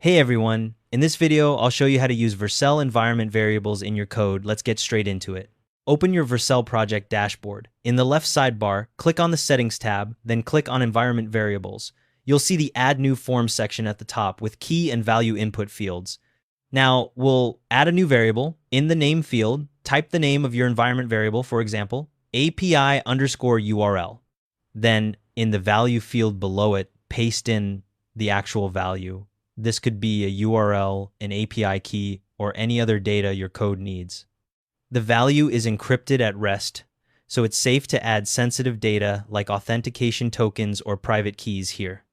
Hey everyone, in this video I'll show you how to use Vercel environment variables in your code. Let's get straight into it. Open your Vercel project dashboard. In the left sidebar, click on the Settings tab, then click on Environment Variables. You'll see the Add New Form section at the top with key and value input fields. Now, we'll add a new variable. In the name field, type the name of your environment variable, for example, API_URL. Then, in the value field below it, paste in the actual value. This could be a URL, an API key, or any other data your code needs. The value is encrypted at rest, so it's safe to add sensitive data like authentication tokens or private keys here.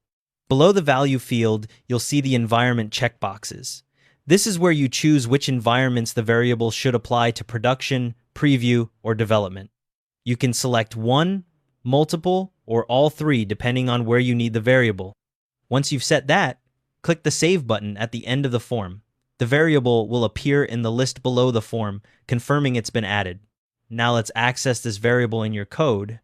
Below the value field, you'll see the environment checkboxes. This is where you choose which environments the variable should apply to production, preview, or development. You can select one, multiple, or all three depending on where you need the variable. Once you've set that, click the Save button at the end of the form. The variable will appear in the list below the form, confirming it's been added. Now let's access this variable in your code.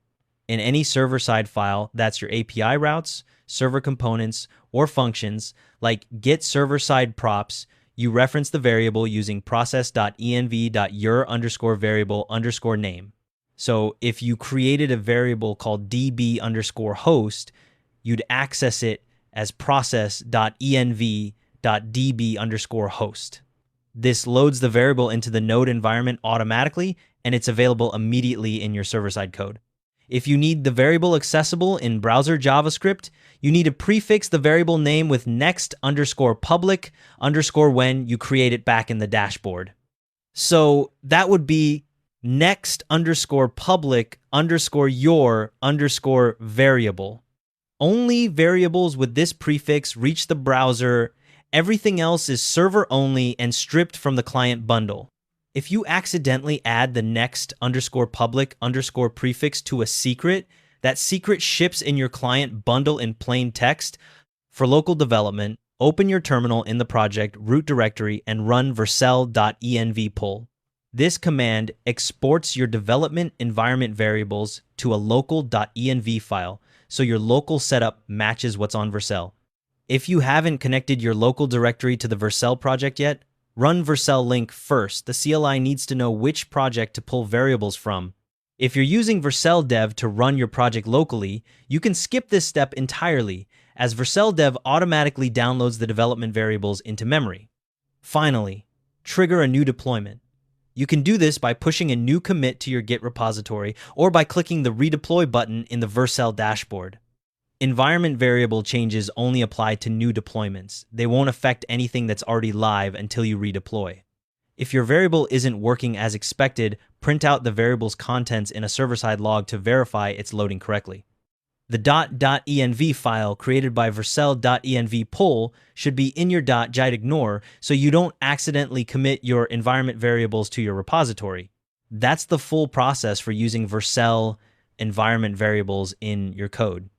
In any server-side file, that's your API routes, server components, or functions, like get server-side props, you reference the variable using process.env.your_variable_name. So if you created a variable called db_host, you'd access it as process.env.db_host. This loads the variable into the node environment automatically, and it's available immediately in your server-side code. If you need the variable accessible in browser JavaScript, you need to prefix the variable name with next_public_ when you create it back in the dashboard. So that would be next_public_your_variable. Only variables with this prefix reach the browser. Everything else is server only and stripped from the client bundle. If you accidentally add the next_public_ prefix to a secret, that secret ships in your client bundle in plain text. For local development, open your terminal in the project root directory and run vercel.env pull. This command exports your development environment variables to a local.env file, so your local setup matches what's on Vercel. If you haven't connected your local directory to the Vercel project yet, run Vercel link first. The CLI needs to know which project to pull variables from. If you're using Vercel dev to run your project locally, you can skip this step entirely, as Vercel dev automatically downloads the development variables into memory. Finally, trigger a new deployment. You can do this by pushing a new commit to your Git repository or by clicking the redeploy button in the Vercel dashboard. Environment variable changes only apply to new deployments. They won't affect anything that's already live until you redeploy. If your variable isn't working as expected, print out the variable's contents in a server-side log to verify it's loading correctly. The .env file created by vercel.env pull should be in your .jit-ignore so you don't accidentally commit your environment variables to your repository. That's the full process for using Vercel environment variables in your code.